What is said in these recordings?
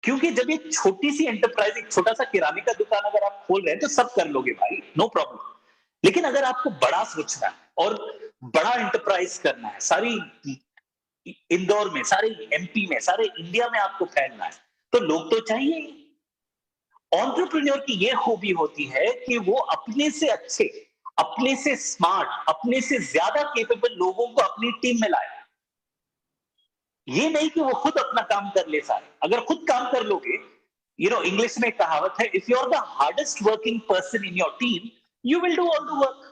क्योंकि जब एक छोटी सी एंटरप्राइज, एक छोटा सा किराने का दुकान अगर आप खोल रहे हैं तो सब कर लोगे भाई, नो प्रॉब्लम। लेकिन अगर आपको बड़ा सोचना है और बड़ा एंटरप्राइज करना है, सारी इंदौर में, सारे एमपी में, सारे इंडिया में आपको फैलना है, तो लोग तो चाहिए ही। एंटरप्रेन्योर की ये खूबी होती है कि वो अपने से अच्छे, अपने से स्मार्ट, अपने से ज्यादा केपेबल लोगों को अपनी टीम में लाए। ये नहीं कि वो खुद अपना काम कर ले सारे। अगर खुद काम कर लोगे, इंग्लिश में एक कहावत है, if you are the hardest working person in your team, you will do all the work.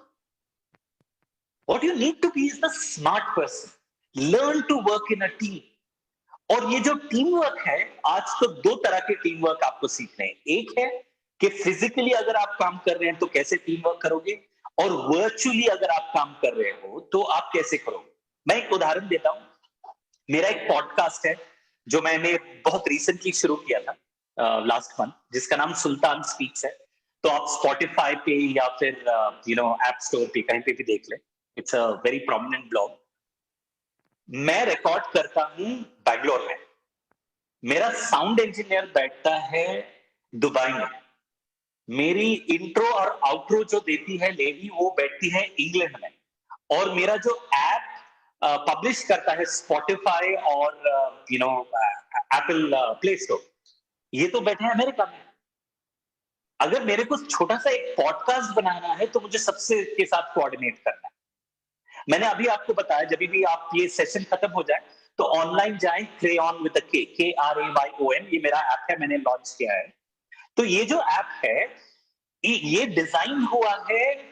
What you need to be is the smart person, learn to work in a team. और ये जो team work है, आज तो दो तरह के team work आपको सीखने हैं। एक है कि फिजिकली अगर आप काम कर रहे हैं तो कैसे टीम वर्क करोगे, और वर्चुअली अगर आप काम कर रहे हो तो आप कैसे करोगे। मैं एक उदाहरण देता हूं। मेरा एक पॉडकास्ट है जो मैंने बहुत रिसेंटली शुरू किया था, लास्ट मंथ, जिसका नाम सुल्तान स्पीक्स है। तो आप स्पॉटिफाई पे या फिर ऐप स्टोर पे कहीं पे भी देख लें। It's a very prominent blog. मैं रिकॉर्ड करता हूं बैंगलोर में। मेरा साउंड इंजीनियर बैठता है दुबई में। मेरी इंट्रो और आउट्रो जो देती है लेडी, वो बैठती है इंग्लैंड में। और मेरा जो ऐप पब्लिश करता है स्पॉटिफाई और एप्पल प्ले स्टोर, ये तो बैठे हैं अमेरिका में। अगर मेरे को छोटा सा एक पॉडकास्ट बनाना है तो मुझे सबसे के साथ कोऑर्डिनेट करना है। मैंने अभी आपको बताया, जब भी आप ये सेशन खत्म हो जाए तो ऑनलाइन जाएं, क्रेयॉन विद KRAYON, ये मेरा ऐप है, मैंने लॉन्च किया है। तो ये जो ऐप है, ये डिजाइन हुआ है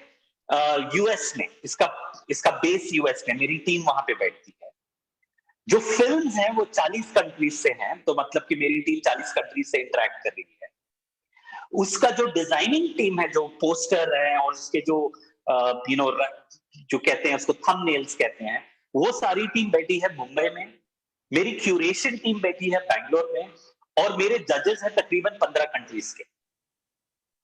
यूएस में। इसका इसका बेस यूएस में, मेरी टीम वहां पे बैठती है। जो फिल्म्स हैं वो 40 कंट्रीज से हैं, तो मतलब कि मेरी टीम 40 कंट्रीज से इंटरेक्ट कर रही है। उसका जो डिजाइनिंग टीम है, जो पोस्टर है और उसके जो जो कहते हैं उसको थंबनेल्स कहते हैं, वो सारी टीम बैठी है मुंबई में। मेरी क्यूरेशन टीम बैठी है बैंगलोर में। और मेरे जजेस हैं तकरीबन 15 कंट्रीज के।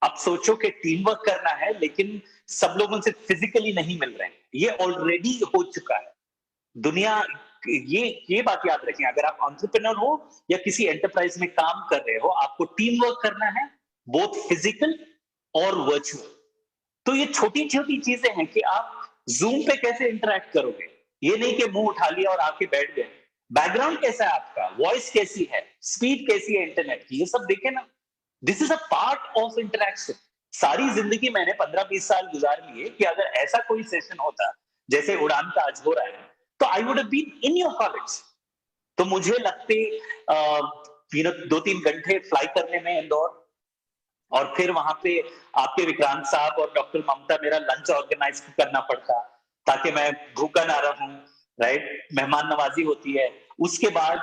अब सोचो कि टीम वर्क करना है, लेकिन सब लोग उनसे फिजिकली नहीं मिल रहे हैं। ये ऑलरेडी हो चुका है दुनिया। ये बात याद रखें, अगर आप एंटरप्रेन्योर हो या किसी एंटरप्राइज में काम कर रहे हो, आपको टीम वर्क करना है, बोथ फिजिकल और वर्चुअल। तो ये छोटी छोटी चीजें हैं कि आप जूम पे कैसे इंटरेक्ट करोगे। ये नहीं कि मुंह उठा लिया और आके बैठ गए। बैकग्राउंड कैसा है आपका, वॉइस कैसी है, स्पीड कैसी है इंटरनेट की, ये सब देखे ना। This is a part of interaction. सारी जिंदगी मैंने 15-20 साल गुजार लिए कि अगर ऐसा कोई सेशन होता जैसे उड़ान का आज हो रहा है, तो I would have been in your college. तो मुझे लगते 2-3 घंटे फ्लाई करने में इंदौर, और फिर वहां पे आपके विक्रांत साहब और डॉक्टर ममता मेरा लंच ऑर्गेनाइज करना पड़ता, ताकि मैं भूखा ना रहूं। राइट, मेहमान नवाजी होती है। उसके बाद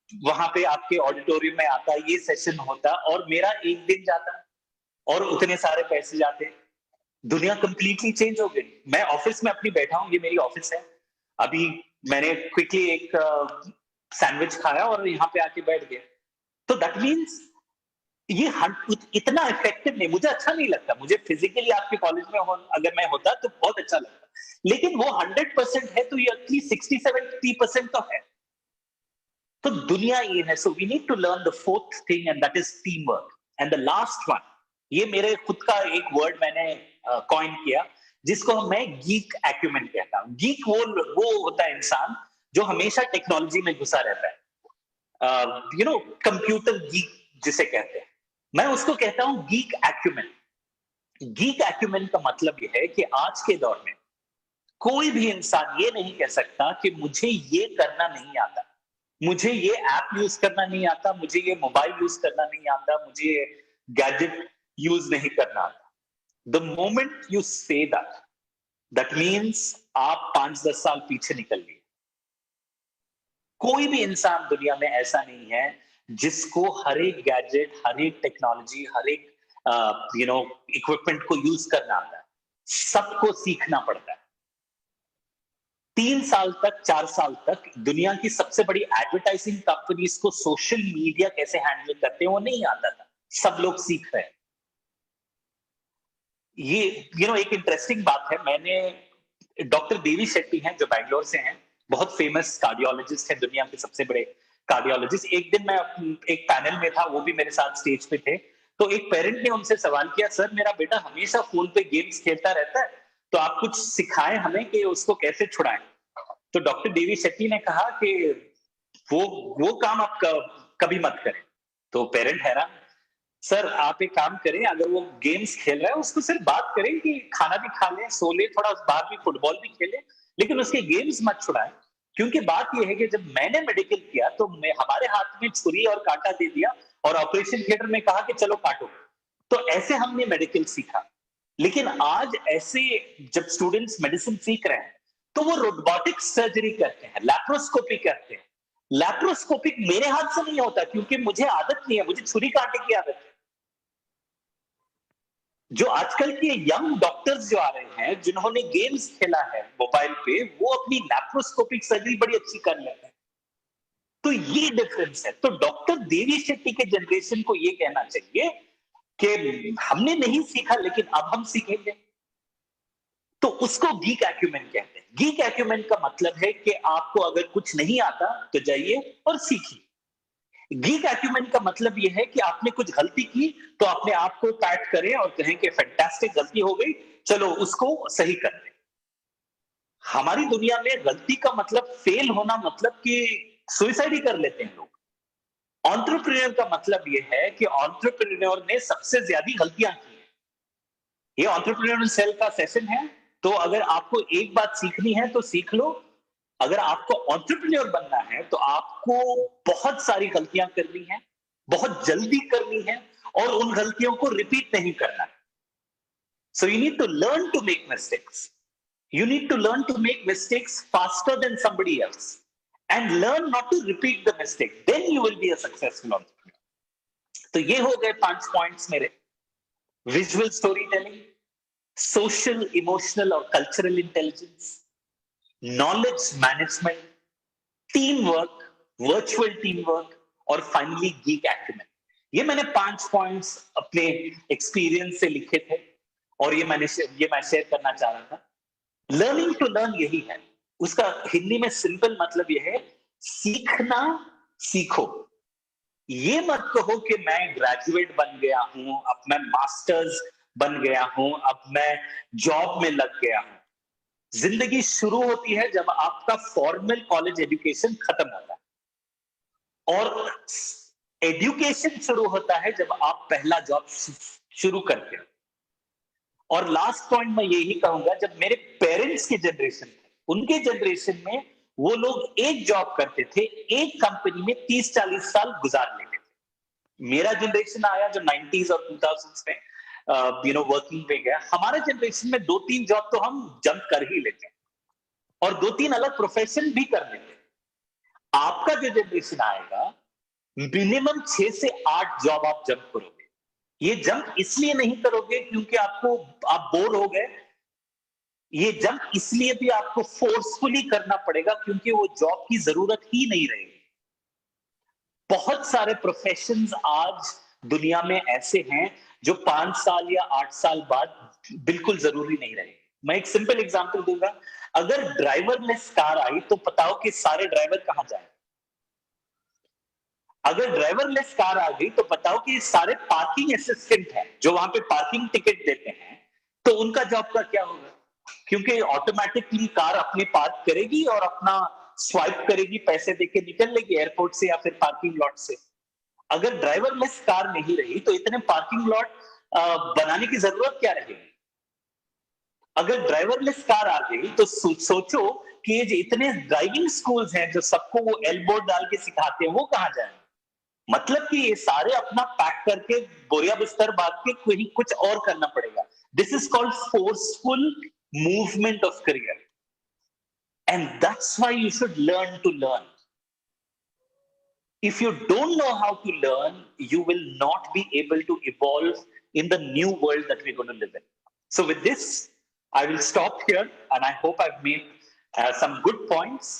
वहां पे आपके ऑडिटोरियम में आता, ये सेशन होता, और मेरा एक दिन जाता और उतने सारे पैसे जाते। दुनिया कंप्लीटली चेंज हो गई। मैं ऑफिस में अपनी बैठा हूँ, ये मेरी ऑफिस है। अभी मैंने क्विकली एक सैंडविच खाया और यहाँ पे आके बैठ गया। तो दैट मीन्स ये इतना इफेक्टिव नहीं, मुझे अच्छा नहीं लगता। मुझे फिजिकली आपके कॉलेज में अगर मैं होता तो बहुत अच्छा लगता, लेकिन वो 100% है तो ये एटलीस्ट 60-70% तो है। तो दुनिया ये है। So we need to learn the fourth thing, and that is teamwork. And the last one, ये मेरे खुद का एक वर्ड मैंने कॉइन किया, जिसको मैं गीक एक्यूमेंट कहता हूं। गीक वो होता है इंसान जो हमेशा टेक्नोलॉजी में घुसा रहता है, कंप्यूटर गीक जिसे कहते हैं। मैं उसको कहता हूं गीक एक्यूमेन। गीक एक्यूमेन का मतलब यह है कि आज के दौर में कोई भी इंसान ये नहीं कह सकता कि मुझे ये करना नहीं आता, मुझे ये ऐप यूज करना नहीं आता, मुझे ये मोबाइल यूज करना नहीं आता, मुझे ये गैजेट यूज नहीं करना आता। The moment you say that means आप 5-10 साल पीछे निकल गए। कोई भी इंसान दुनिया में ऐसा नहीं है जिसको हर एक गैजेट, हर एक टेक्नोलॉजी, हर एक इक्विपमेंट को यूज करना आता है। सबको सीखना पड़ता है। 3 साल तक, 4 साल तक दुनिया की सबसे बड़ी एडवर्टाइजिंग कंपनीज को सोशल मीडिया कैसे हैंडल करते हैं वो नहीं आता था। सब लोग सीख रहे हैं। ये एक इंटरेस्टिंग बात है। मैंने डॉक्टर देवी शेट्टी हैं जो बैंगलोर से हैं, बहुत फेमस कार्डियोलॉजिस्ट हैं, दुनिया के सबसे बड़े कार्डियोलॉजिस्ट। एक दिन मैं एक पैनल में था, वो भी मेरे साथ स्टेज पे थे, तो एक पेरेंट ने उनसे सवाल किया, सर मेरा बेटा हमेशा फोन पे गेम्स खेलता रहता है, तो आप कुछ सिखाएं हमें कि उसको कैसे छुड़ाएं। तो डॉक्टर देवी शेट्टी ने कहा कि वो काम आप कभी मत करें। तो पेरेंट हैरान, सर आप एक काम करें, अगर वो गेम्स खेल रहा है उसको सिर्फ बात करें कि खाना भी खा ले, सो ले, थोड़ा बाहर भी फुटबॉल भी खेले, लेकिन उसके गेम्स मत छुड़ाएं। क्योंकि बात यह है कि जब मैंने मेडिकल किया तो हमारे हाथ में छुरी और कांटा दे दिया और ऑपरेशन थिएटर में कहा कि चलो काटो। तो ऐसे हमने मेडिकल सीखा। लेकिन आज ऐसे जब स्टूडेंट्स मेडिसिन सीख रहे हैं तो वो रोबोटिक सर्जरी करते हैं, लैप्रोस्कोपी करते हैं। लैप्रोस्कोपिक मेरे हाथ से नहीं होता क्योंकि मुझे आदत नहीं है, मुझे छुरी कांटे की आदत है। जो आजकल के यंग डॉक्टर्स जो आ रहे हैं, जिन्होंने गेम्स खेला है मोबाइल पे, वो अपनी लैप्रोस्कोपिक सर्जरी बड़ी अच्छी कर लेते हैं। तो ये डिफरेंस है। तो डॉक्टर देवी शेट्टी के जनरेशन को ये कहना चाहिए कि हमने नहीं सीखा लेकिन अब हम सीखेंगे। तो उसको गीक एक्यूमेन कहते हैं। गीक एक्यूमेन का मतलब है कि आपको अगर कुछ नहीं आता तो जाइए और सीखिए। गीक एक्यूमेन का मतलब यह है कि आपने कुछ गलती की तो अपने आप को पैट करें और कहें कि फैंटास्टिक गलती हो गई, चलो उसको सही कर दें। हमारी दुनिया में गलती का मतलब, फेल होना मतलब कि सुइसाइड ही कर लेते हैं लोग। एंटरप्रेन्योर का मतलब यह है कि एंटरप्रेन्योर ने सबसे ज्यादा गलतियां की हैं। ये एंटरप्रेन्योर सेल का सेशन है, तो अगर आपको एक बात सीखनी है तो सीख लो। अगर आपको एंटरप्रेन्योर बनना है तो आपको बहुत सारी गलतियां करनी है, बहुत जल्दी करनी है, और उन गलतियों को रिपीट नहीं करना है। So you need to learn to make mistakes. You need to learn to make mistakes faster than somebody else and learn not to repeat the mistake. Then you will be a successful entrepreneur. तो ये हो गए 5 points मेरे। Visual story telling, social, emotional और cultural intelligence, knowledge management, team work, virtual team work, और finally geek acumen. ये मैंने 5 points अपने एक्सपीरियंस से लिखे थे और ये मैं शेयर करना चाह रहा था। लर्निंग टू लर्न यही है। उसका हिंदी में सिंपल मतलब यह है, सीखना सीखो। ये मत कहो कि मैं ग्रेजुएट बन गया हूं, अब मैं मास्टर्स बन गया हूं, अब मैं जॉब में लग गया हूं। जिंदगी शुरू होती है जब आपका फॉर्मल कॉलेज एजुकेशन खत्म होता है, और एजुकेशन शुरू होता है जब आप पहला जॉब शुरू करते हो। और लास्ट पॉइंट मैं यही कहूंगा, जब मेरे पेरेंट्स की जनरेशन थे, उनके जनरेशन में वो लोग एक जॉब करते थे, एक कंपनी में 30-40 साल गुजार लेते थे। मेरा जनरेशन आया जो 90s और 2000s में वर्किंग पे गया। हमारे जनरेशन में 2-3 जॉब तो हम जंप कर ही लेते हैं और 2-3 अलग प्रोफेशन भी कर लेते हैं। आपका जो जनरेशन आएगा, मिनिमम 6 से 8 जॉब आप जंप करोगे। ये जंप इसलिए नहीं करोगे क्योंकि आप बोर हो गए, ये जंप इसलिए भी आपको फोर्सफुली करना पड़ेगा क्योंकि वो जॉब की जरूरत ही नहीं रहेगी। बहुत सारे प्रोफेशंस आज दुनिया में ऐसे हैं जो 5 साल या 8 साल बाद बिल्कुल जरूरी नहीं रहे। मैं एक सिंपल एग्जांपल दूंगा, अगर ड्राइवरलेस कार आई तो बताओ कि सारे ड्राइवर कहां जाएं? अगर ड्राइवरलेस कार आ गई तो बताओ कि सारे पार्किंग असिस्टेंट हैं जो वहां पे पार्किंग टिकट देते हैं, तो उनका जॉब का क्या होगा? क्योंकि ऑटोमेटिकली कार अपने पार्क करेगी और अपना स्वाइप करेगी, पैसे देके निकल लेगी एयरपोर्ट से या फिर पार्किंग लॉट से। अगर ड्राइवरलेस कार नहीं रही तो इतने पार्किंग लॉट बनाने की जरूरत क्या रहेगी? अगर ड्राइवरलेस कार आ गई तो सोचो कि ये जो इतने ड्राइविंग स्कूल्स हैं जो सबको वो एल्बो डाल के सिखाते हैं, वो कहां जाएंगे? मतलब कि ये सारे अपना पैक करके बोरिया बिस्तर बांध के कहीं कुछ और करना पड़ेगा। This is called forceful movement of career, and that's why you should learn to learn. If you don't know how to learn, you will not be able to evolve in the new world that we're going to live in. So with this, I will stop here, and I hope I've made some good points.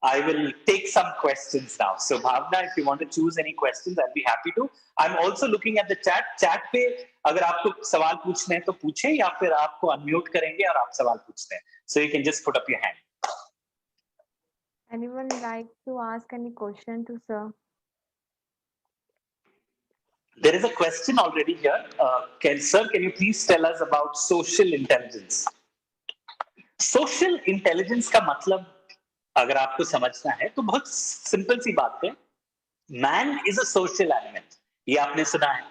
I will take some questions now. So Bhavna, if you want to choose any questions, I'll be happy to. I'm also looking at the chat. Chat पे अगर आपको सवाल पूछने हैं तो पूछें, या फिर आपको अनम्यूट करेंगे और आप सवाल पूछते हैं. So you can just put up your hand. Anyone like to ask any question to sir? There is a question already here. Can you please tell us about social intelligence? Social intelligence का मतलब अगर आपको समझना है तो बहुत simple सी बात है. Man is a social animal. ये आपने सुना है.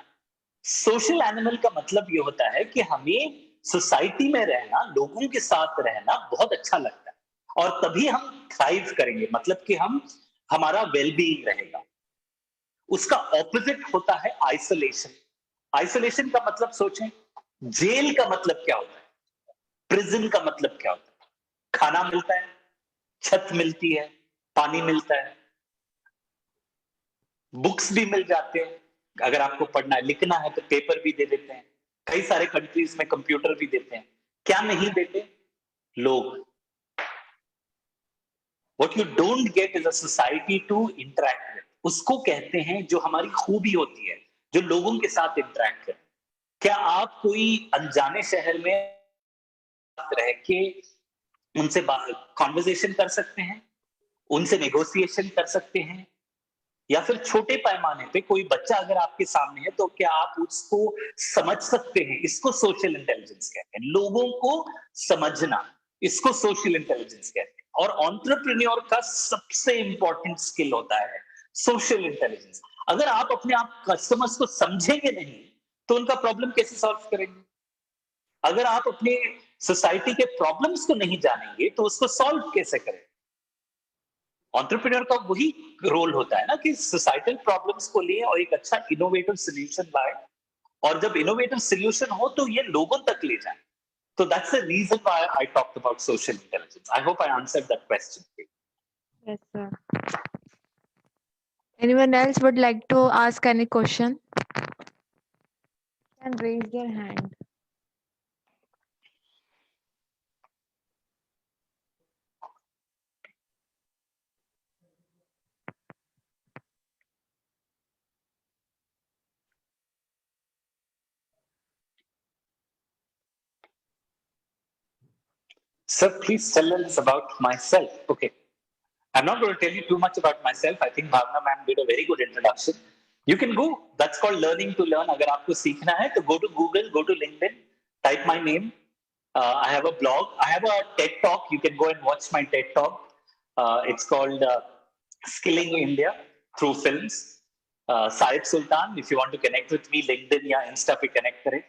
सोशल एनिमल का मतलब ये होता है कि हमें सोसाइटी में रहना, लोगों के साथ रहना बहुत अच्छा लगता है और तभी हम थ्राइव करेंगे, मतलब कि हम हमारा वेलबीइंग रहेगा. उसका ऑपोजिट होता है आइसोलेशन. आइसोलेशन का मतलब सोचें, जेल का मतलब क्या होता है, प्रिजन का मतलब क्या होता है. खाना मिलता है, छत मिलती है, पानी मिलता है, बुक्स भी मिल जाते हैं, अगर आपको पढ़ना है लिखना है तो पेपर भी दे देते हैं, कई सारे कंट्रीज में कंप्यूटर भी देते हैं. क्या नहीं देते? लोग. What you don't get is a society to interact with. उसको कहते हैं जो हमारी खूबी होती है, जो लोगों के साथ इंटरेक्ट करें. क्या आप कोई अनजाने शहर में रह के उनसे कॉन्वर्सेशन कर सकते हैं, उनसे नेगोशिएशन कर सकते हैं? या फिर छोटे पैमाने पे कोई बच्चा अगर आपके सामने है तो क्या आप उसको समझ सकते हैं? इसको सोशल इंटेलिजेंस कहते हैं. लोगों को समझना, इसको सोशल इंटेलिजेंस कहते हैं. और एंटरप्रेन्योर का सबसे इंपॉर्टेंट स्किल होता है सोशल इंटेलिजेंस. अगर आप अपने आप कस्टमर्स को समझेंगे नहीं तो उनका प्रॉब्लम कैसे सॉल्व करेंगे? अगर आप अपने सोसाइटी के प्रॉब्लम्स को नहीं जानेंगे तो उसको सॉल्व कैसे करें? एंटरप्रेन्योर का वही रोल होता है ना कि सोसाइटल प्रॉब्लम्स को ले और एक अच्छा इनोवेटिव सॉल्यूशन लाए, और जब इनोवेटिव सॉल्यूशन हो तो ये लोगों तक ले जाए. So that's the reason why I talked about social intelligence. I hope I answered that question. Yes, sir. Anyone else would like to ask any question? Can raise their hand. Sir, please tell us about myself. Okay. I'm not going to tell you too much about myself. I think Bhavna ma'am did a very good introduction. You can go. That's called learning to learn. अगर आपको सीखना है तो go to Google, go to LinkedIn, type my name. I have a blog. I have a TED Talk. You can go and watch my TED Talk. It's called Skilling India through films. Saib Sultan, if you want to connect with me, LinkedIn या Insta पे connect करें.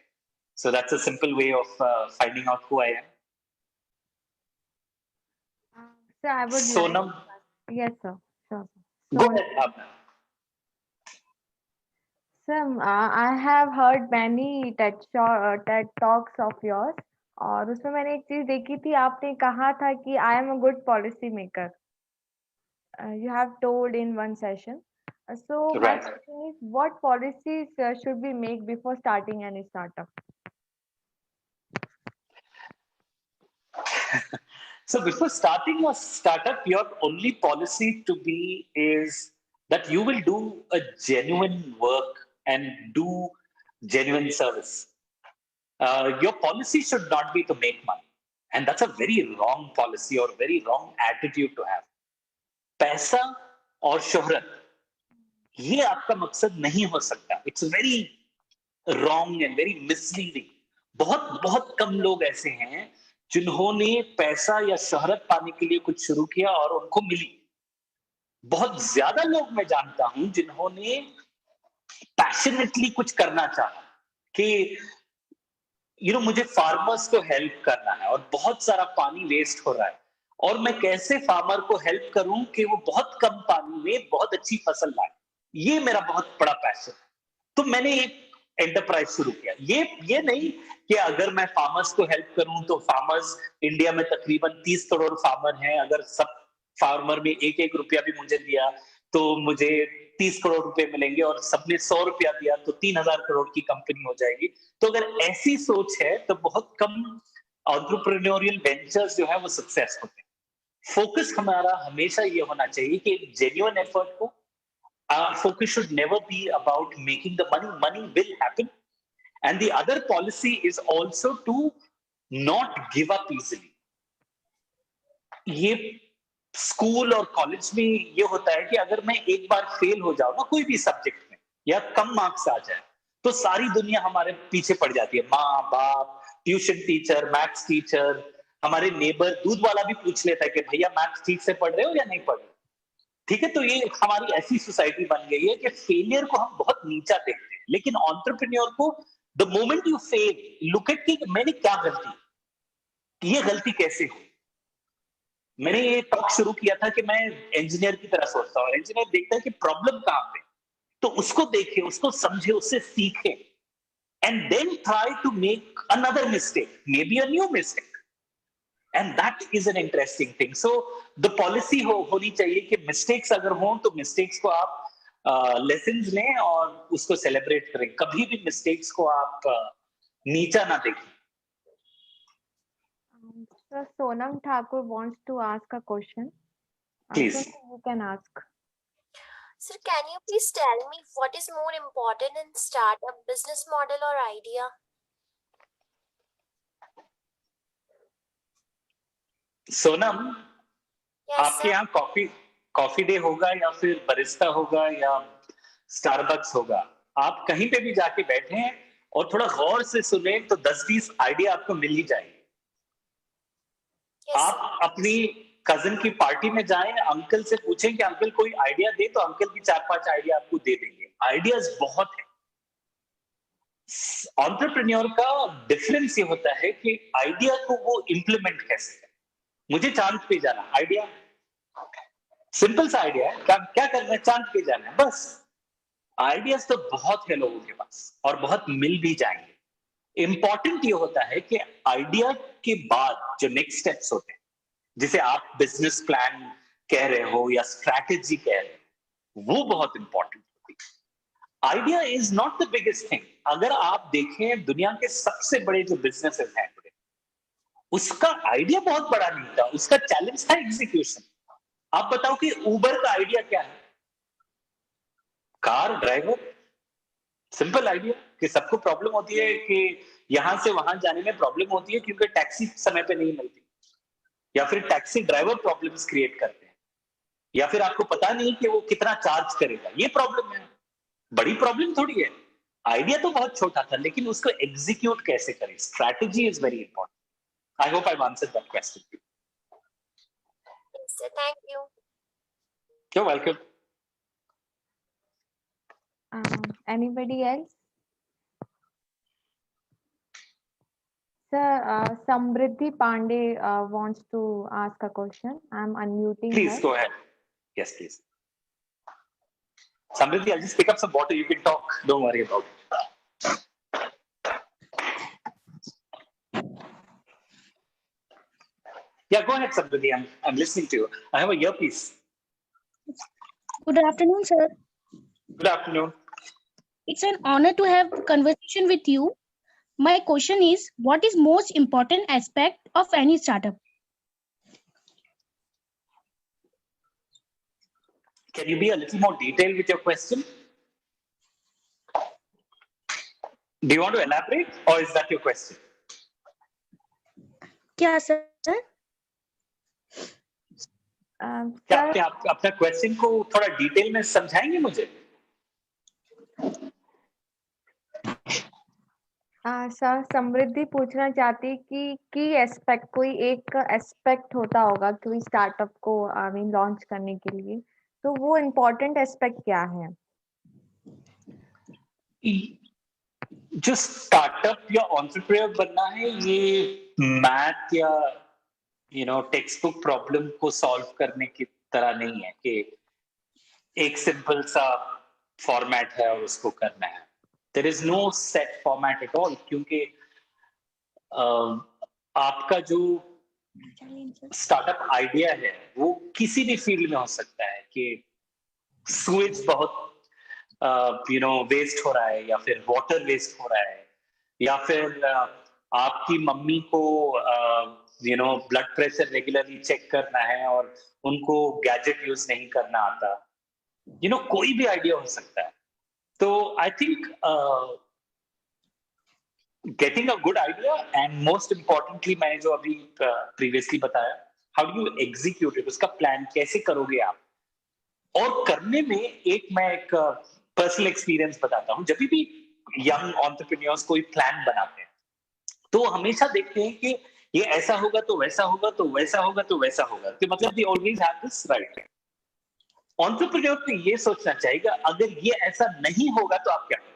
So that's a simple way of finding out who I am. Sir, I would like. Sonam, Yes, sir. Sure, sir. go So, ahead, Bhavna. sir, I have heard many TED talks of yours. और उसमें मैंने एक चीज देखी थी, आपने कहा था कि I am a good policy maker. You have told in one session. So my Right. question is, what policies should we make before starting any startup? So before starting a startup, your only policy to be is that you will do a genuine work and do genuine service. Your policy should not be to make money. And that's a very wrong policy or very wrong attitude to have. पैसा और शोहरत, ये आपका मकसद नहीं हो सकता. It's very wrong and very misleading. बहुत बहुत कम लोग ऐसे हैं जिन्होंने पैसा या शोहरत पाने के लिए कुछ शुरू किया और उनको मिली. बहुत ज्यादा लोग मैं जानता हूं जिन्होंने पैशनेटली कुछ करना चाहा कि मुझे फार्मर्स को हेल्प करना है और बहुत सारा पानी वेस्ट हो रहा है और मैं कैसे फार्मर को हेल्प करूं कि वो बहुत कम पानी में बहुत अच्छी फसल लाए. ये मेरा बहुत बड़ा पैशन है. तो मैंने एक एंटरप्राइज शुरू किया. ये नहीं कि अगर मैं फार्मर्स को हेल्प करूं तो फार्मर्स, इंडिया में तकरीबन 30 करोड़ फार्मर हैं, अगर सब फार्मर में एक एक रुपया भी मुझे दिया तो मुझे 30 करोड़ रुपए मिलेंगे और सबने 100 रुपया दिया तो 3,000 करोड़ की कंपनी हो जाएगी. तो अगर ऐसी सोच है तो बहुत कम एंटरप्रेन्योरियल वेंचर्स जो है वो सक्सेस होते हैं. फोकस हमारा हमेशा ये होना चाहिए कि एक जेन्युइन एफर्ट को. Our focus should never be about making the money. Money will happen. And the other policy is also to not give up easily. ये स्कूल और कॉलेज में ये होता है कि अगर मैं एक बार फेल हो जाऊं ना कोई भी सब्जेक्ट में या कम मार्क्स आ जाए तो सारी दुनिया हमारे पीछे पड़ जाती है। माँ बाप, ट्यूशन टीचर, मैथ्स टीचर, हमारे नेबर, दूध वाला भी पूछ लेता है कि भैया मैथ्स ठीक से पढ़ रहे हो या नहीं पढ़ रहे हो। ठीक है, तो ये हमारी ऐसी सोसाइटी बन गई है कि फेलियर को हम बहुत नीचा देखते हैं, लेकिन एंटरप्रेन्योर को the moment you fail look at कि मैंने क्या गलती, ये गलती कैसे हुई। मैंने ये टॉक शुरू किया था कि मैं इंजीनियर की तरह सोचता हूँ, इंजीनियर देखता है कि प्रॉब्लम कहां पे, तो उसको देखे, उसको समझे, उससे सीखे, and then try to make another mistake, maybe a new mistake, and that is an interesting thing. So the policy होनी चाहिए कि मिस्टेक्स अगर हो तो मिस्टेक्स को आप लेसन्स लें और उसको सेलिब्रेट करें, कभी भी मिस्टेक्स को आप नीचा ना देखें। So Sonam Thakur wants to ask a question. Please. Sonam, you can ask. Sir, can you please tell me what is more important in startup, business model or idea? Sonam, Yes, आपके sir. यहाँ coffee day होगा या फिर Barista होगा या Starbucks होगा, आप कहीं पे भी जाके बैठे हैं और थोड़ा गौर से सुने तो 10-20 आइडिया आपको मिल ही जाएंगे। Yes, आप sir. अपनी कजिन की पार्टी में जाएं, अंकल से पूछें कि अंकल कोई आइडिया दे, तो अंकल भी 4-5 आइडिया आपको दे देंगे। आइडियाज बहुत है। एंटरप्रेन्योर का डिफरेंस ये होता है कि आइडिया को वो इंप्लीमेंट कैसे करें। मुझे चांद पे जाना, आइडिया सिंपल सा आइडिया है, क्या करना है, चांद पे जाना है, बस। आइडियाज तो बहुत है लोगों के पास और बहुत मिल भी जाएंगे। इंपॉर्टेंट ये होता है कि आइडिया के बाद जो नेक्स्ट स्टेप्स होते हैं, जिसे आप बिजनेस प्लान कह रहे हो या स्ट्रैटेजी कह रहे हो, वो बहुत इंपॉर्टेंट होती है। Idea is not the biggest thing. अगर आप देखें दुनिया के सबसे बड़े जो बिजनेसेस हैं, उसका आइडिया बहुत बड़ा नहीं था, उसका चैलेंज था एग्जीक्यूशन। आप बताओ कि उबर का आइडिया क्या है? कार ड्राइवर, सिंपल आइडिया कि सबको प्रॉब्लम होती है कि यहां से वहां जाने में प्रॉब्लम होती है क्योंकि टैक्सी समय पे नहीं मिलती, या फिर टैक्सी ड्राइवर प्रॉब्लम्स क्रिएट करते हैं, या फिर आपको पता नहीं कि वो कितना चार्ज करेगा, ये प्रॉब्लम है। बड़ी प्रॉब्लम थोड़ी है। आइडिया तो बहुत छोटा था, लेकिन उसको एग्जीक्यूट कैसे करें, strategy is very important. I hope I answered that question. Yes, sir. Thank you. You're welcome. Anybody else? Sir, Samriddhi Pandey wants to ask a question. I'm unmuting Please her. go ahead. Yes, please. Samriddhi, I'll just pick up some water. You can talk. Don't worry about it. Yeah, go ahead, Samriddhi. I'm listening to you. I have a earpiece. Good afternoon, sir. Good afternoon. It's an honor to have conversation with you. My question is, what is most important aspect of any startup? Can you be a little more detailed with your question? Do you want to elaborate, or is that your question? क्या sir? क्या आप अपना question को थोड़ा detail में समझाएंगे मुझे? Sir, समृद्धि पूछना चाहती कि की एस्पेक्ट, कोई एक एस्पेक्ट होता होगा कोई स्टार्टअप को आई मीन लॉन्च करने के लिए, तो वो इम्पोर्टेंट एस्पेक्ट क्या है? जो स्टार्टअप या एंटरप्रेन्योर बनना है, ये मैथ या टेक्स्ट बुक प्रॉब्लम को सॉल्व करने की तरह नहीं है कि एक सिंपल सा फॉर्मेट है और उसको करना है। There is no set format at all, क्योंकि आपका जो स्टार्टअप आइडिया है वो किसी भी फील्ड में हो सकता है कि सूएज बहुत वेस्ट हो रहा है, या फिर वाटर वेस्ट हो रहा है, या फिर आपकी मम्मी को ब्लड प्रेशर रेगुलरली चेक करना है और उनको गैजेट यूज नहीं करना आता, कोई भी आइडिया हो सकता है। तो I think getting a good idea, and most importantly मैंने जो अभी प्रीवियसली बताया how do you execute it, उसका प्लान कैसे करोगे आप। और करने में मैं एक पर्सनल एक्सपीरियंस बताता हूं, जब भी यंग एंटरप्रेन्योर्स कोई प्लान बनाते हैं तो हमेशा देखते हैं कि ये ऐसा होगा तो वैसा होगा तो वैसा होगा तो वैसा होगा, कि मतलब they always have this right. Entrepreneur को ये सोचना चाहिए अगर ये ऐसा नहीं होगा तो आप क्या करोगे,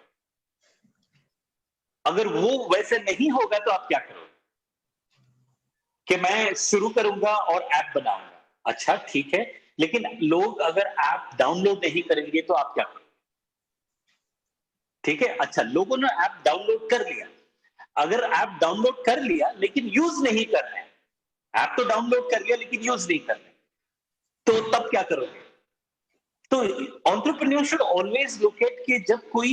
अगर वो वैसे नहीं होगा तो आप क्या करोगे। कि मैं शुरू करूंगा और ऐप बनाऊंगा, अच्छा ठीक है, लेकिन लोग अगर ऐप डाउनलोड नहीं करेंगे तो आप क्या करोगे। ठीक है, अच्छा लोगों ने ऐप डाउनलोड कर लिया, अगर ऐप डाउनलोड कर लिया लेकिन यूज नहीं कर रहे हैं, ऐप तो डाउनलोड कर लिया लेकिन यूज नहीं कर रहे, तो तब क्या करोगे। तो entrepreneur should always look at कि जब कोई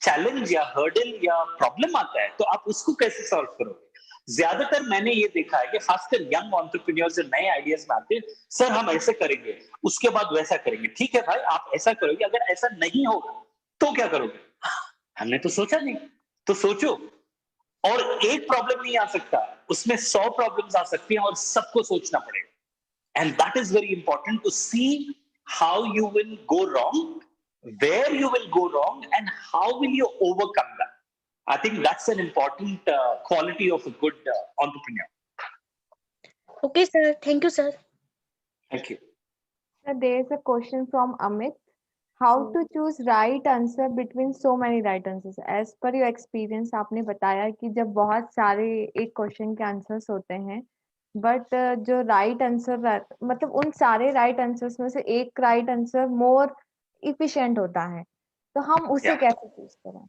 चैलेंज या हर्डल या प्रॉब्लम आता है तो आप उसको कैसे सॉल्व करोगे। ज्यादातर मैंने ये देखा है कि खासकर यंग एंटरप्रेन्योर्स जो नए आइडियाज में आते हैं, सर हम ऐसे करेंगे उसके बाद वैसा करेंगे, ठीक है भाई आप ऐसा करोगे, अगर ऐसा नहीं होगा तो क्या करोगे। हमने तो सोचा नहीं, तो सोचो। और एक प्रॉब्लम नहीं आ सकता, उसमें 100 प्रॉब्लम्स आ सकती हैं और सबको सोचना पड़ेगा। And that is very important to see how you will go wrong, where you will go wrong and how will you overcome that. I think that's an important quality of a good entrepreneur. Okay, sir. Thank you, sir. Thank you. So there is a question from Amit. How to choose right answer between so many right answers? As per your experience, आपने बताया कि जब बहुत सारे एक question के answers होते हैं, बट जो राइट आंसर मतलब उन सारे राइट आंसर्स में से एक राइट आंसर मोर इफिशिएंट होता है, तो हम उसे Yeah. कैसे चूज करें?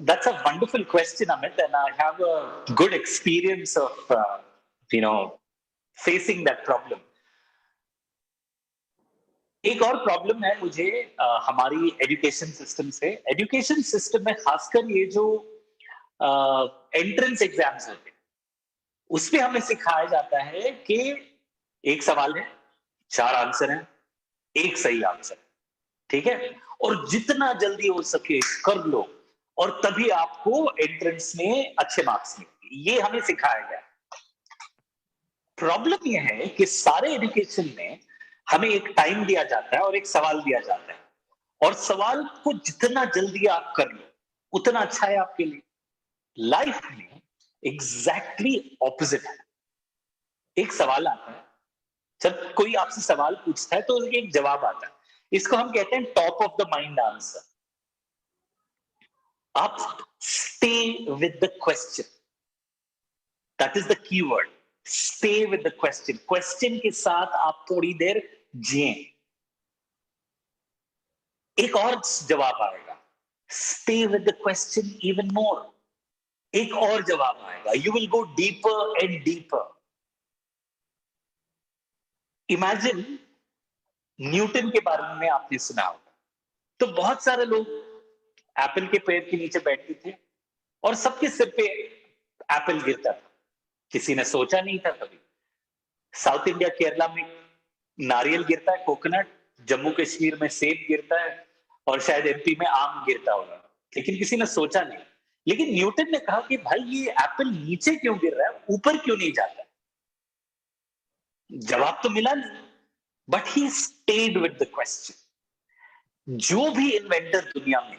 That's a wonderful question, Amit, and I have a good experience of facing that problem. एक और प्रॉब्लम है मुझे हमारी एजुकेशन सिस्टम से। एजुकेशन सिस्टम में खासकर ये जो एंट्रेंस एग्जाम्स होते हैं उसमें हमें सिखाया जाता है कि एक सवाल है, 4 आंसर हैं, एक सही आंसर, ठीक है, और जितना जल्दी हो सके कर लो और तभी आपको एंट्रेंस में अच्छे मार्क्स मिलेंगे, ये हमें सिखाया गया। प्रॉब्लम यह है कि सारे एजुकेशन में हमें एक टाइम दिया जाता है और एक सवाल दिया जाता है, और सवाल को जितना जल्दी आप कर लो उतना अच्छा है आपके लिए। लाइफ में एग्जैक्टली ऑपोजिट है। एक सवाल आता है, जब कोई आपसे सवाल पूछता है तो एक जवाब आता है, इसको हम कहते हैं top of the mind answer. आप stay with the question, that is the keyword, stay with the question. Question के साथ आप थोड़ी देर जिए, एक और जवाब आएगा, stay with the question even more, एक और जवाब आएगा, you will go deeper and deeper. Imagine Newton के बारे में आपने सुना होगा, तो बहुत सारे लोग एप्पल के पेड़ के नीचे बैठते थे और सबके सिर पे एप्पल गिरता था, किसी ने सोचा नहीं था कभी। साउथ इंडिया केरला में नारियल गिरता है, कोकोनट, जम्मू कश्मीर में सेब गिरता है और शायद एमपी में आम गिरता होगा, लेकिन किसी ने सोचा नहीं। लेकिन न्यूटन ने कहा कि भाई ये एप्पल नीचे क्यों गिर रहा है, ऊपर क्यों नहीं जाता। जवाब तो मिला नहीं, but he stayed with the question. जो भी इन्वेंटर दुनिया में,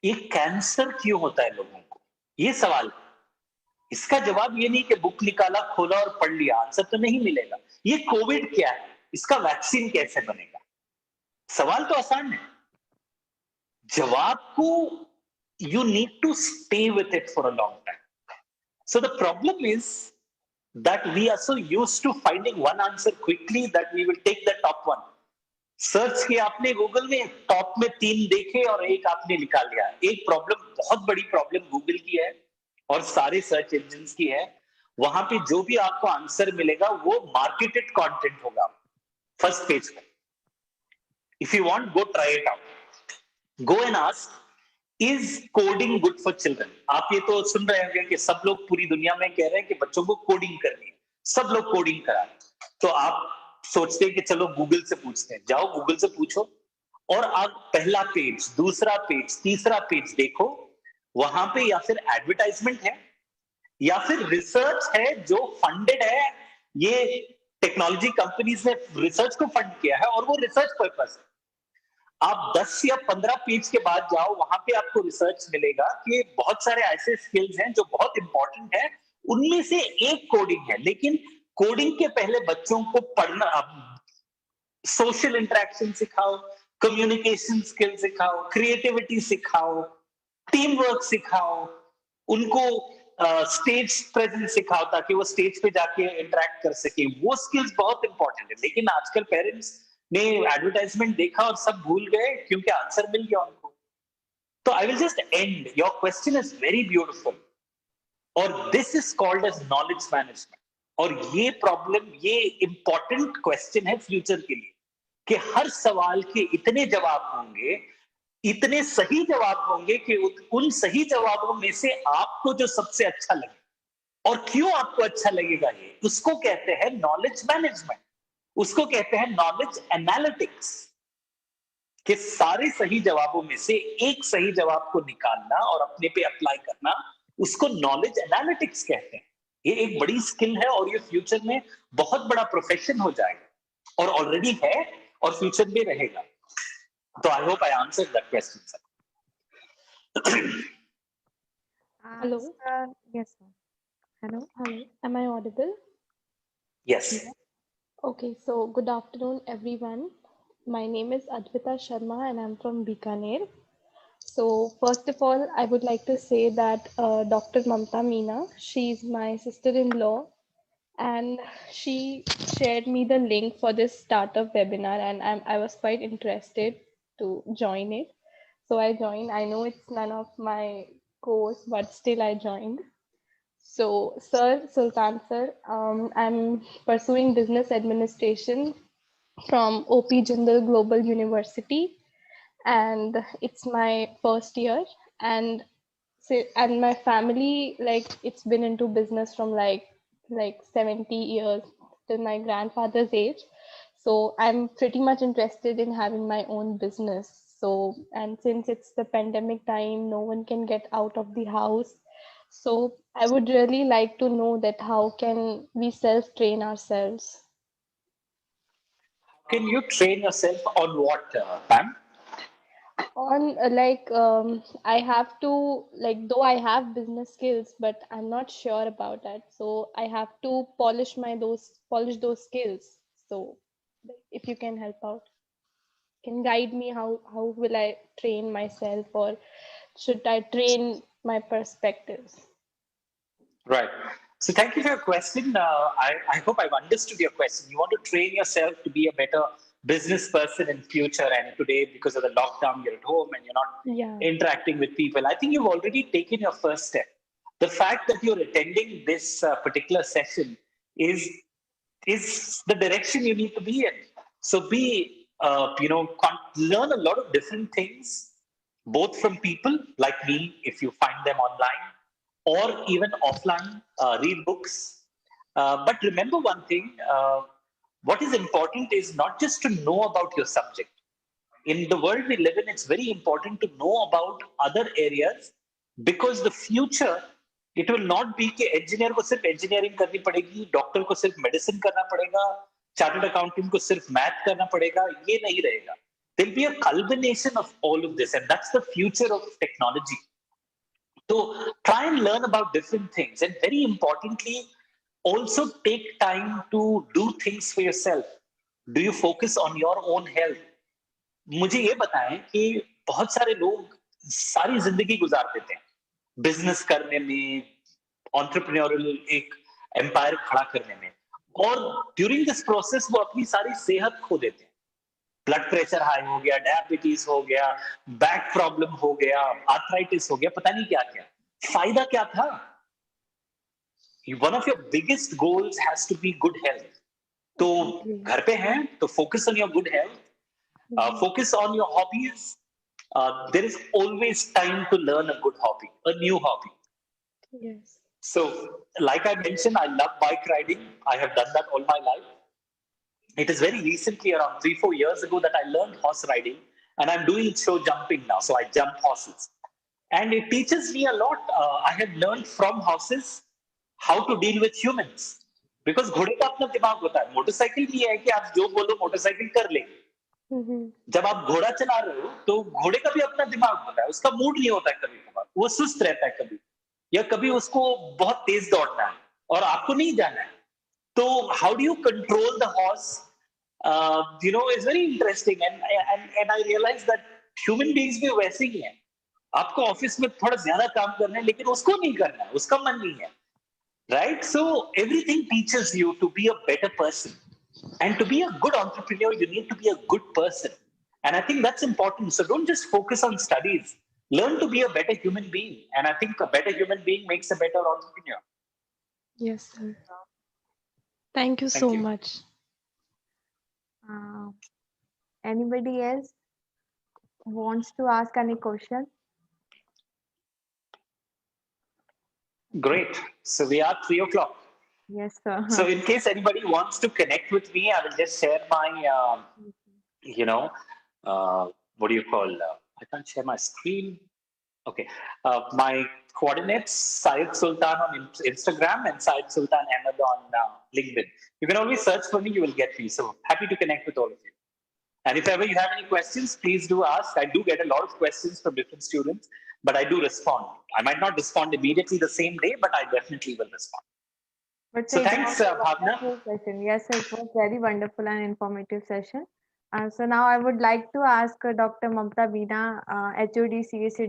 ये कैंसर क्यों होता है लोगों को, ये सवाल, इसका जवाब ये नहीं कि बुक निकाला, खोला और पढ़ लिया, आंसर तो नहीं मिलेगा। ये कोविड क्या है, इसका वैक्सीन कैसे बनेगा, सवाल तो आसान है, जवाब को you need to stay with it for a long time. So the problem is that we are so used to finding one answer quickly that we will take the top one. Search किया आपने Google में, top में 3 देखे और एक आपने निकाल लिया। एक प्रॉब्लम, बहुत बड़ी प्रॉब्लम गूगल की है और सारे सर्च इंजिन्स की है, वहां पे जो भी आपको आंसर मिलेगा वो मार्केटेड कंटेंट होगा फर्स्ट पेज पर। If you want, go try it out, go and ask is coding good for children. आप ये तो सुन रहे होंगे कि सब लोग पूरी दुनिया में कह रहे हैं कि बच्चों को कोडिंग करनी है, सब लोग कोडिंग करा रहे हैं, तो आप सोचते हैं कि चलो गूगल से पूछते हैं। जाओ गूगल से पूछो और आप पहला पेज, दूसरा पेज, तीसरा पेज देखो, वहां पे या फिर एडवर्टाइजमेंट है या फिर रिसर्च है जो फंडेड है, ये टेक्नोलॉजी कंपनीज ने रिसर्च को फंड किया है और वो रिसर्च पर्पस है। आप 10 या 15 पेज के बाद जाओ, वहां पे आपको रिसर्च मिलेगा कि बहुत सारे ऐसे स्किल्स हैं जो बहुत इंपॉर्टेंट है, उनमें से एक कोडिंग है। लेकिन कोडिंग के पहले बच्चों को पढ़ना, सोशल इंटरेक्शन सिखाओ, कम्युनिकेशन स्किल सिखाओ, क्रिएटिविटी सिखाओ, टीम वर्क सिखाओ, उनको स्टेज प्रेजेंस सिखाओ ताकि वो स्टेज पे जाके इंटरेक्ट कर सके। वो स्किल्स बहुत इंपॉर्टेंट है। लेकिन आजकल पेरेंट्स ने एडवर्टाइजमेंट देखा और सब भूल गए क्योंकि आंसर मिल गया उनको। तो I will just end, your question is very beautiful और this is called edge knowledge management. और ये प्रॉब्लम, ये इंपॉर्टेंट क्वेश्चन है फ्यूचर के लिए कि हर सवाल के इतने जवाब होंगे, इतने सही जवाब होंगे कि उन सही जवाबों में से आपको जो सबसे अच्छा लगे, और क्यों आपको अच्छा लगेगा, ये उसको कहते हैं नॉलेज मैनेजमेंट, उसको कहते हैं नॉलेज एनालिटिक्स। कि सारे सही जवाबों में से एक सही जवाब को निकालना और अपने पे अप्लाई करना, उसको नॉलेज एनालिटिक्स कहते हैं। ये एक बड़ी स्किल है और ये फ्यूचर में बहुत बड़ा प्रोफेशन हो जाएगा और ऑलरेडी है और फ्यूचर में रहेगा। तो I hope I answered that question sir. Hello. Sir, yes, sir. Hello. Hello, am I audible? Yes. Okay, so good afternoon, everyone. My name is Advita Sharma and I'm from Bikaner. So first of all, I would like to say that Dr. Mamta Meena, she's my sister-in-law, and she shared me the link for this startup webinar, and I was quite interested to join it. So I joined. I know it's none of my course, but still I joined. So, Sir Sultan Sir, I'm pursuing business administration from OP Jindal Global University, and it's my first year. And my family, like, it's been into business from like 70 years till my grandfather's age. So I'm pretty much interested in having my own business. So, and since it's the pandemic time, no one can get out of the house. So I would really like to know that how can we self-train ourselves? Can you train yourself on what, Pam? On I have to, like, though I have business skills, but I'm not sure about that. So I have to polish those skills. So if you can help out, can guide me how will I train myself, or should I train my perspectives? Right. So thank you for your question. I hope I've understood your question. You want to train yourself to be a better business person in future, and today because of the lockdown you're at home and you're not interacting with people. I think you've already taken your first step. The fact that you're attending this particular session is the direction you need to be in. So learn a lot of different things, both from people like me, if you find them online, or even offline, read books. But remember one thing, what is important is not just to know about your subject. In the world we live in, it's very important to know about other areas, because the future, it will not be कि engineer को सिर्फ engineering करनी पड़ेगी, doctor को सिर्फ medicine करना पड़ेगा, chartered accountant को सिर्फ math करना पड़ेगा, ये नहीं रहेगा. There'll be a culmination of all of this, and that's the future of technology. So try and learn about different things, and very importantly, also take time to do things for yourself. Do you focus on your own health? मुझे ये बताएं कि बहुत सारे लोग सारी जिंदगी गुजार देते हैं बिजनेस करने में, एंटरप्रेन्योरियल एक एम्पायर खड़ा करने में, और ड्यूरिंग दिस प्रोसेस वो अपनी सारी सेहत खो देते हैं. ब्लड प्रेशर हाई हो गया, डायबिटीज हो गया, बैक प्रॉब्लम हो गया, आर्थराइटिस हो गया, पता नहीं क्या क्या. फायदा क्या था? One of your biggest goals has to be good health. तो घर पे हैं तो focus on your good health, focus on your hobbies. There is always time to learn a good hobby, a new hobby. Yes. So, like I mentioned, I love bike riding. I have done that all my life. It is very recently, around 3-4 years ago, that I learned horse riding, and I'm doing show jumping now. So I jump horses, and it teaches me a lot. I have learned from horses how to deal with humans. Because घोड़े का अपना दिमाग होता है, motorcycle भी है कि आप जो बोलो मोटरसाइकिल कर लेगी। जब आप घोड़ा चला रहे हो तो घोड़े का भी अपना दिमाग होता है, उसका मूड नहीं होता है कभी कभार, वो सुस्त रहता है कभी, या कभी उसको बहुत तेज दौड़ना है और आपको नहीं जाना है। तो how do you control the horse, you know, is very interesting, and I realize that human beings भी वैसे ही हैं। आपको ऑफिस में थोड़ा ज्यादा काम करना है लेकिन उसको नहीं करना है, उसका मन नहीं है, right? So everything teaches you to be a better person, and to be a good entrepreneur you need to be a good person, and I think that's important. So don't just focus on studies, learn to be a better human being, and I think a better human being makes a better entrepreneur. Yes, sir. Thank you so much. Anybody else wants to ask any question? Great. So we are 3 o'clock. Yes, sir. So in case anybody wants to connect with me, I will just share my, you know, what do you call, I can't share my screen. Okay. My coordinates, Syed Sultan on Instagram and Syed Sultan Ahmed on LinkedIn. You can always search for me, you will get me. So happy to connect with all of you. And if ever you have any questions, please do ask. I do get a lot of questions from different students, but I do respond. I might not respond immediately the same day, but I definitely will respond. But So it thanks, was a Bhavna. wonderful session. Yes, it was very wonderful and informative session. So now I would like to ask Dr. Mamta Veena, HOD CSE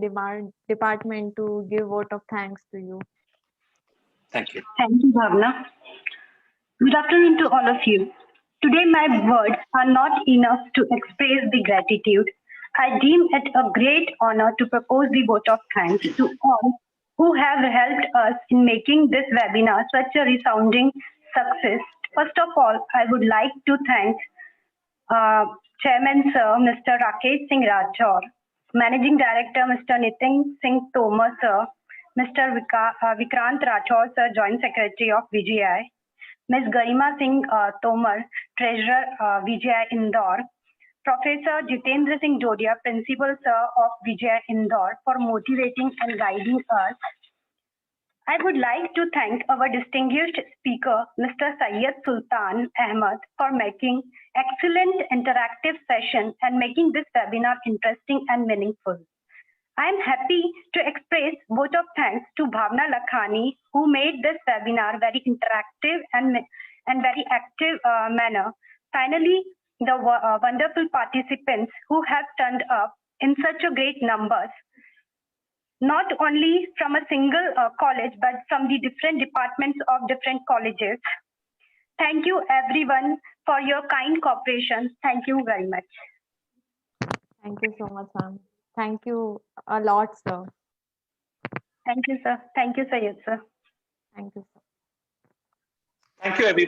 department, to give vote of thanks to you. Thank you. Thank you, Bhavna. Good afternoon to all of you. Today, my words are not enough to express the gratitude. I deem it a great honor to propose the vote of thanks to all who have helped us in making this webinar such a resounding success. First of all, I would like to thank Chairman Sir, Mr. Rakesh Singh Rathore, Managing Director, Mr. Nitin Singh Tomar Sir, Mr. Vikrant Rathore Sir, Joint Secretary of VGI, Ms. Garima Singh Tomar, Treasurer VGI Indore, Professor Jitendra Singh Jodia, Principal Sir of VGI Indore, for motivating and guiding us. I would like to thank our distinguished speaker, Mr. Syed Sultan Ahmed, for making excellent interactive session and making this webinar interesting and meaningful. I am happy to express vote of thanks to Bhavna Lakhani, who made this webinar very interactive and very active manner. Finally, the wonderful participants who have turned up in such a great numbers, not only from a single college, but from the different departments of different colleges. Thank you everyone for your kind cooperation. Thank you very much. Thank you so much, ma'am. Thank you a lot, sir. Thank you, sir. Thank you, Syed, sir. Thank you, sir. Thank you, everybody.